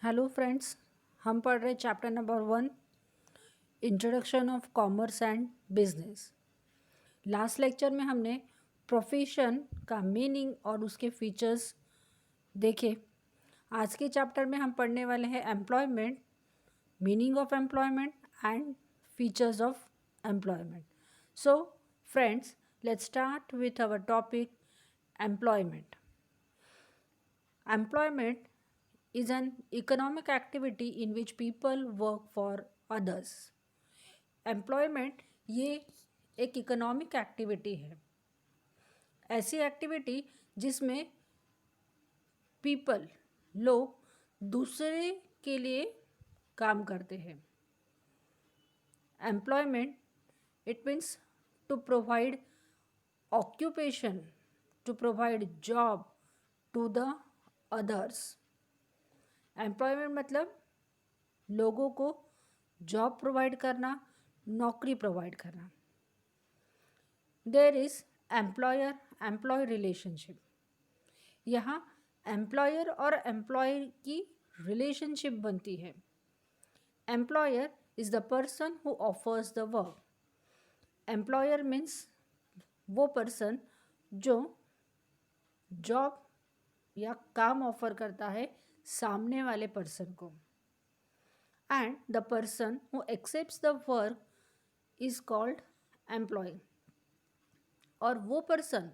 Hello friends, हम पढ़ रहे chapter number 1, introduction of commerce and business. Last lecture में हमने प्रोफेशन का मीनिंग और उसके फीचर्स देखे। आज के चैप्टर में हम पढ़ने वाले हैं employment, meaning of employment and features of employment. So friends, let's start with our topic employment. Employment is an economic activity in which people work for others. Employment ये एक इकोनॉमिक एक्टिविटी है, ऐसी activity जिसमें people लोग दूसरे के लिए काम करते हैं। Employment it means to provide occupation, to provide job to the others. Employment मतलब लोगों को जॉब प्रोवाइड करना, नौकरी प्रोवाइड करना। There is employer employee relationship. यहाँ एम्प्लॉयर और एम्प्लॉय की रिलेशनशिप बनती है। Employer is the person who offers the work. Employer means वो पर्सन जो जॉब या काम ऑफर करता है सामने वाले पर्सन को, and the person who accepts the work is called employee. और वो पर्सन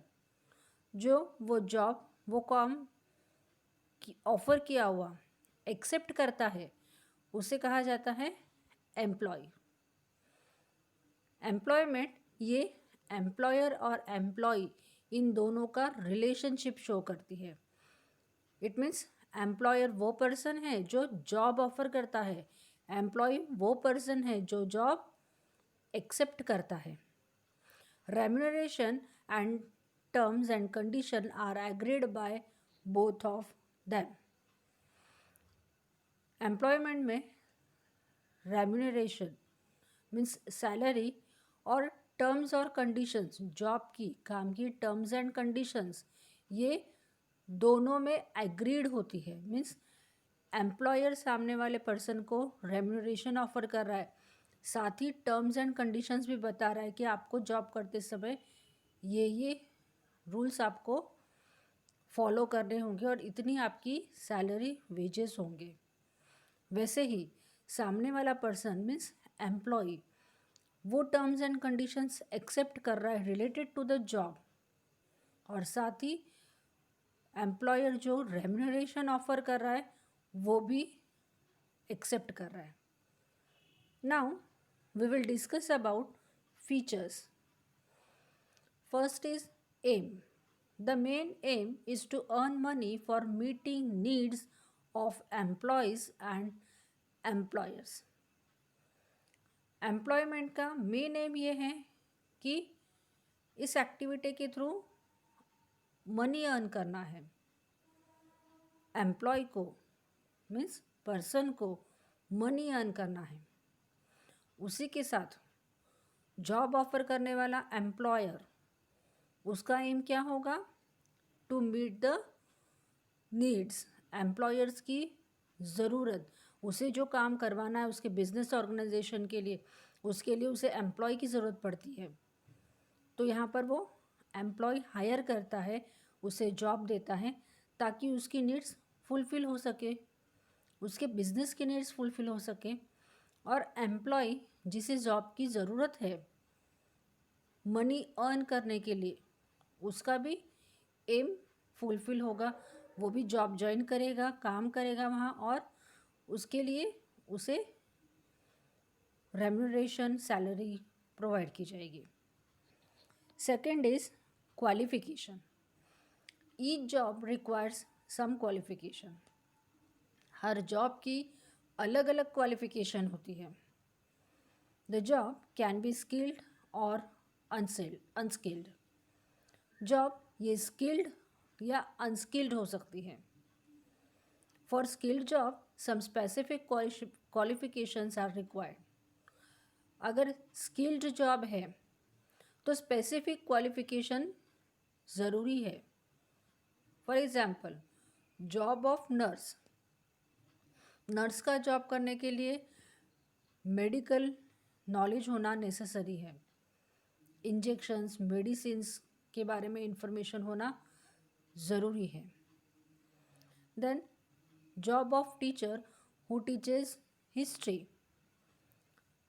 जो वो जॉब, वो काम ऑफर किया हुआ एक्सेप्ट करता है, उसे कहा जाता है एम्प्लॉय। एम्प्लॉयमेंट ये एम्प्लॉयर और एम्प्लॉय इन दोनों का रिलेशनशिप शो करती है। इट मीन्स एम्प्लॉयर वो पर्सन है जो जॉब ऑफर करता है, एम्प्लॉय वो पर्सन है जो जॉब एक्सेप्ट करता है। Remuneration and terms and condition are agreed by both of them. Employment में रेम्यूनरेशन मीन्स सैलरी और टर्म्स और कंडीशंस, जॉब की, काम की टर्म्स एंड कंडीशंस, ये दोनों में एग्रीड होती है। मीन्स एम्प्लॉयर सामने वाले पर्सन को रेम्यूनरेशन ऑफर कर रहा है, साथ ही टर्म्स एंड कंडीशंस भी बता रहा है कि आपको जॉब करते समय ये रूल्स आपको फॉलो करने होंगे और इतनी आपकी सैलरी वेजेस होंगे। वैसे ही सामने वाला पर्सन मीन्स एम्प्लॉय वो टर्म्स एंड कंडीशंस एक्सेप्ट कर रहा है रिलेटेड टू द जॉब, और साथ ही एम्प्लॉयर जो रेम्यूनरेशन ऑफर कर रहा है वो भी एक्सेप्ट कर रहा है। Now we will discuss about features. First is aim. The main aim is to earn money for meeting needs of employees and employers. Employment का मेन एम ये है कि इस एक्टिविटी के थ्रू मनी अर्न करना है। एम्प्लॉय को means person को मनी अर्न करना है। उसी के साथ जॉब ऑफर करने वाला एम्प्लॉयर, उसका एम क्या होगा? To meet the needs, employers की ज़रूरत, उसे जो काम करवाना है उसके बिजनेस ऑर्गेनाइजेशन के लिए, उसके लिए उसे एम्प्लॉय की ज़रूरत पड़ती है। तो यहाँ पर वो एम्प्लॉय हायर करता है, उसे जॉब देता है ताकि उसकी नीड्स फुलफ़िल हो सके, उसके बिजनेस की नीड्स फुलफ़िल हो सके। और एम्प्लॉय जिसे जॉब की ज़रूरत है मनी अर्न करने के लिए, उसका भी एम फुलफ़िल होगा। वो भी जॉब ज्वाइन करेगा, काम करेगा वहाँ, और उसके लिए उसे रेम्यूनरेशन, सैलरी प्रोवाइड की जाएगी। Second is qualification. Each job requires some qualification. हर जॉब की अलग अलग क्वालिफिकेशन होती है। The job can be skilled और अनस्किल्ड। जॉब ये स्किल्ड या अनस्किल्ड हो सकती है। For skilled job some specific qualifications are required. अगर स्किल्ड जॉब है तो स्पेसिफिक क्वालिफिकेशन ज़रूरी है। For example, job of nurse, nurse का जॉब करने के लिए मेडिकल नॉलेज होना नेसेसरी है। इंजेक्शंस, मेडिसिन्स के बारे में इंफॉर्मेशन होना ज़रूरी है। Then job of teacher who teaches history.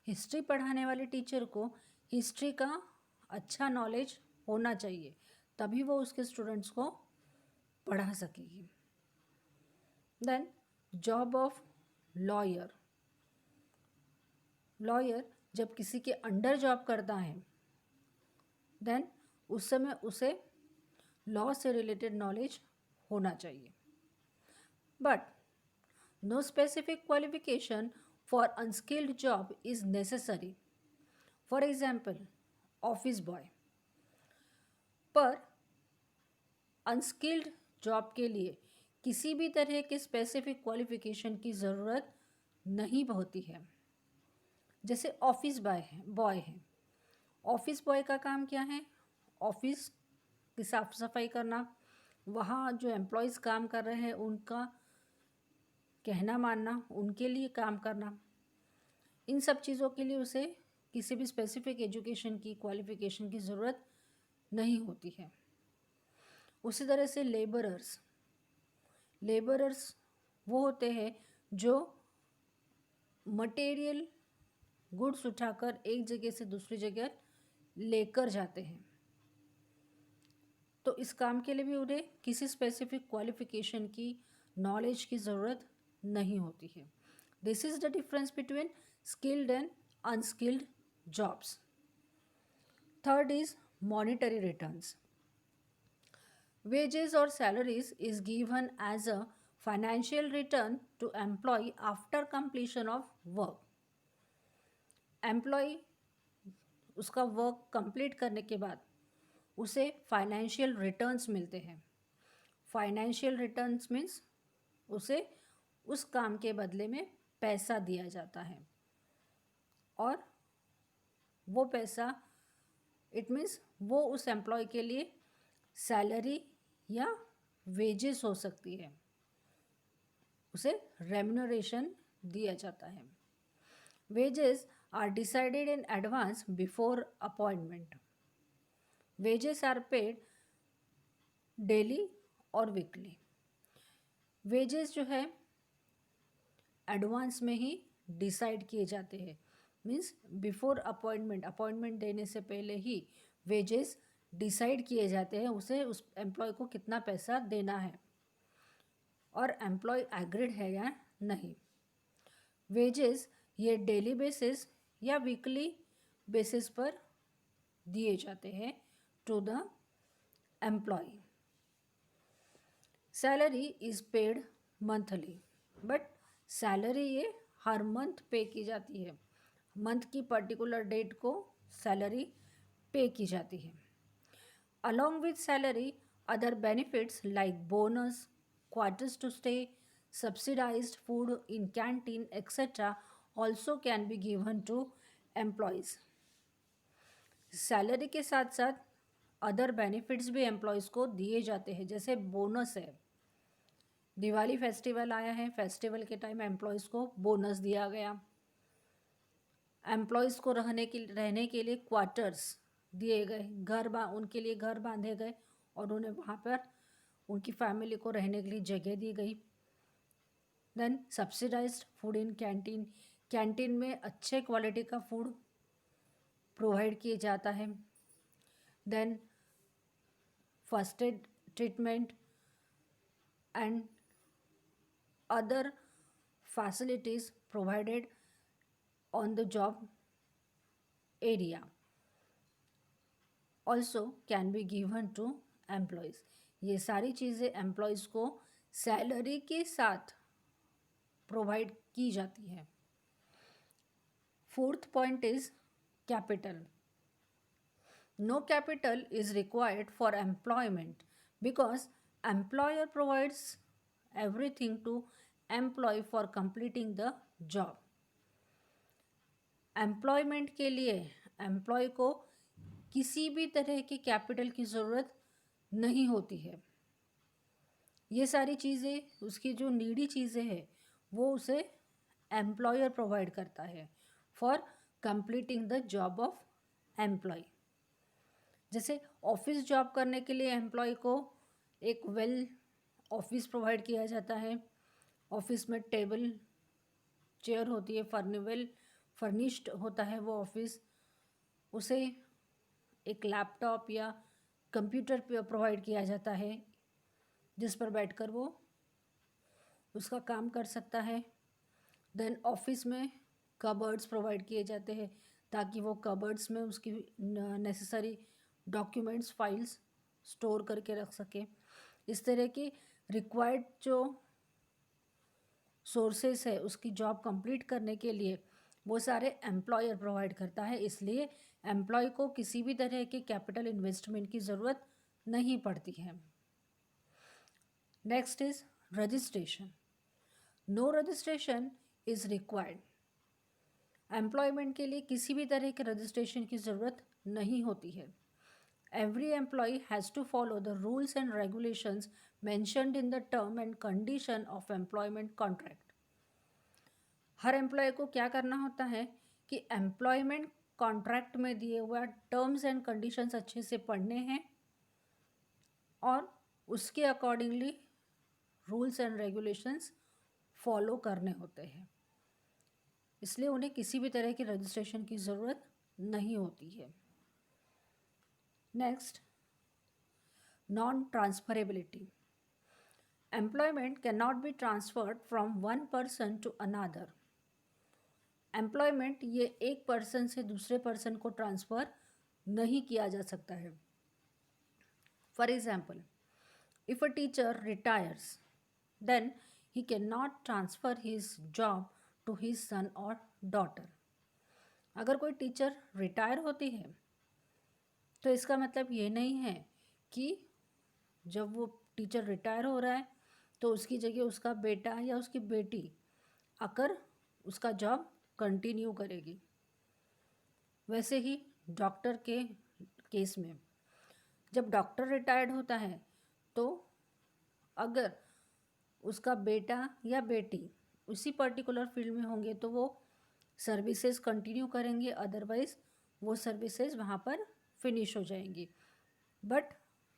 History पढ़ाने वाले टीचर को हिस्ट्री का अच्छा नॉलेज होना चाहिए, तभी वो उसके स्टूडेंट्स को पढ़ा सकेगी। Then job of lawyer. Lawyer जब किसी के अंडर जॉब करता है देन उस समय उसे लॉ से रिलेटेड नॉलेज होना चाहिए। But no specific qualification for unskilled job is necessary. For example office boy. पर अनस्किल्ड जॉब के लिए किसी भी तरह के स्पेसिफिक क्वालिफिकेशन की ज़रूरत नहीं होती है। जैसे ऑफिस बॉय है। ऑफिस बॉय का काम क्या है? ऑफिस की साफ सफाई करना, वहाँ जो एम्प्लॉयज़ काम कर रहे हैं उनका कहना मानना, उनके लिए काम करना। इन सब चीज़ों के लिए उसे किसी भी स्पेसिफिक एजुकेशन की, क्वालिफिकेशन की ज़रूरत नहीं होती है। उसी तरह से लेबरर्स वो होते हैं जो मटेरियल गुड्स उठाकर एक जगह से दूसरी जगह लेकर जाते हैं। तो इस काम के लिए भी उन्हें किसी स्पेसिफिक क्वालिफिकेशन की, नॉलेज की ज़रूरत नहीं होती है। This is the difference between skilled and unskilled jobs. Third is monetary returns. Wages or salaries is given as a financial return to employee after completion of work. Employee उसका work complete करने के बाद उसे financial returns मिलते हैं। Financial returns means उसे उस काम के बदले में पैसा दिया जाता है, और वो पैसा इट मीन्स वो उस एम्प्लॉय के लिए सैलरी या वेजेस हो सकती है, उसे रेम्यूनरेशन दिया जाता है। Wages are decided in advance before appointment. Wages are paid daily और वीकली। वेजेस जो है एडवांस में ही डिसाइड किए जाते हैं, मीन्स बिफोर अपॉइंटमेंट देने से पहले ही वेजेस डिसाइड किए जाते हैं, उसे उस एम्प्लॉय को कितना पैसा देना है और एम्प्लॉय एग्रीड है या नहीं। वेजेस ये डेली बेसिस या वीकली बेसिस पर दिए जाते हैं to the employee. Salary is paid monthly, but salary ये हर मंथ पे की जाती है। मंथ की पर्टिकुलर डेट को सैलरी पे की जाती है। Along with salary, other benefits like bonus, quarters to stay, subsidized food in canteen, etc. also can be given to employees. Salary के साथ साथ अदर बेनिफिट्स भी एम्प्लॉयज़ को दिए जाते हैं, जैसे बोनस है। दिवाली फेस्टिवल आया है, फेस्टिवल के टाइम एम्प्लॉयज़ को बोनस दिया गया। एम्प्लॉयज़ को रहने के लिए क्वार्टर्स दिए गए, उनके लिए घर बांधे गए और उन्हें वहाँ पर उनकी फैमिली को रहने के लिए जगह दी गई। Then subsidized food in canteen, canteen में अच्छे क्वालिटी का फूड प्रोवाइड किया जाता है। Then first aid treatment and other facilities provided on the job area also can be given to employees. ये सारी चीज़ें एम्प्लॉयज़ को सैलरी के साथ प्रोवाइड की जाती है। Fourth point is capital. No capital is required for employment because employer provides everything to employee for completing the job. Employment के लिए एम्प्लॉय को किसी भी तरह की कैपिटल की ज़रूरत नहीं होती है। ये सारी चीज़ें, उसकी जो नीडी चीज़ें हैं वो उसे एम्प्लॉयर प्रोवाइड करता है for completing the job of employ. जैसे ऑफिस जॉब करने के लिए एम्प्लॉय को एक वेल ऑफिस प्रोवाइड किया जाता है। ऑफिस में टेबल चेयर होती है, वेल फर्निश्ड होता है वो ऑफिस। उसे एक लैपटॉप या कंप्यूटर प्रोवाइड किया जाता है जिस पर बैठकर वो उसका काम कर सकता है। देन ऑफिस में कबर्ड्स प्रोवाइड किए जाते हैं ताकि वो कबर्ड्स में उसकी नेसेसरी डॉक्यूमेंट्स फाइल्स स्टोर करके रख सके। इस तरह की रिक्वायर्ड जो सोर्सेस है उसकी जॉब कंप्लीट करने के लिए वो सारे एम्प्लॉयर प्रोवाइड करता है। इसलिए एम्प्लॉय को किसी भी तरह के कैपिटल इन्वेस्टमेंट की ज़रूरत नहीं पड़ती है। Next is registration. No registration is required. Employment के लिए किसी भी तरह के रजिस्ट्रेशन की ज़रूरत नहीं होती है। Every employ has to follow the rules and regulations mentioned in the term and condition of employment contract. हर एम्प्लॉय को क्या करना होता है कि एम्प्लॉयमेंट कॉन्ट्रैक्ट में दिए हुआ टर्म्स एंड कंडीशंस अच्छे से पढ़ने हैं और उसके accordingly rules and regulations follow करने होते हैं। इसलिए उन्हें किसी भी तरह की रजिस्ट्रेशन की ज़रूरत नहीं होती है। Next, non transferability. Employment can not be transferred from one person to another. Employment ये एक पर्सन से दूसरे पर्सन को ट्रांसफ़र नहीं किया जा सकता है। For example, if a teacher retires then he can not transfer his job to his son और डॉटर। अगर कोई टीचर रिटायर होती है तो इसका मतलब ये नहीं है कि जब वो टीचर रिटायर हो रहा है तो उसकी जगह उसका बेटा या उसकी बेटी आकर उसका जॉब कंटिन्यू करेगी। वैसे ही डॉक्टर के केस में जब डॉक्टर रिटायर्ड होता है तो अगर उसका बेटा या बेटी उसी पर्टिकुलर फील्ड में होंगे तो वो सर्विसेज कंटिन्यू करेंगे, अदरवाइज वो सर्विसेज वहाँ पर फिनिश हो जाएंगी। But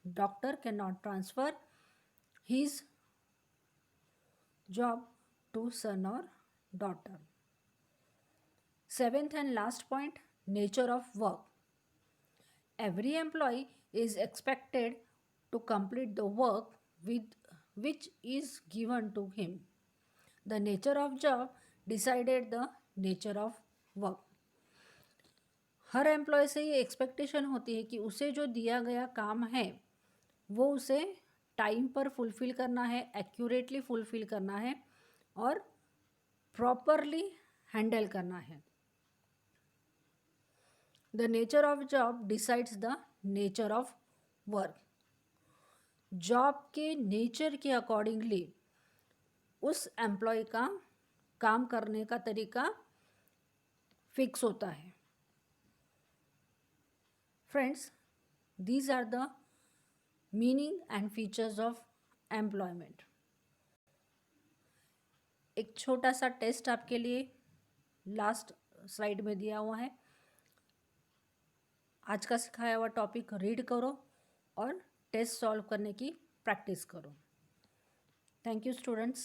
doctor can not transfer his job to son और daughter. Seventh and last point, nature of work. Every employee is expected to complete the work which is given to him. The nature of job decided the nature of work. हर employ से ये expectation होती है कि उसे जो दिया गया काम है वो उसे टाइम पर फुलफ़िल करना है, एक्यूरेटली फुलफ़िल करना है और प्रॉपरली हैंडल करना है। The nature of job decides the nature of work. Job के नेचर के अकॉर्डिंगली उस एम्प्लॉय का काम करने का तरीका फिक्स होता है। Friends, these are the meaning and features of employment. एक छोटा सा टेस्ट आपके लिए लास्ट स्लाइड में दिया हुआ है। आज का सिखाया हुआ टॉपिक रीड करो और टेस्ट सॉल्व करने की प्रैक्टिस करो। Thank you students.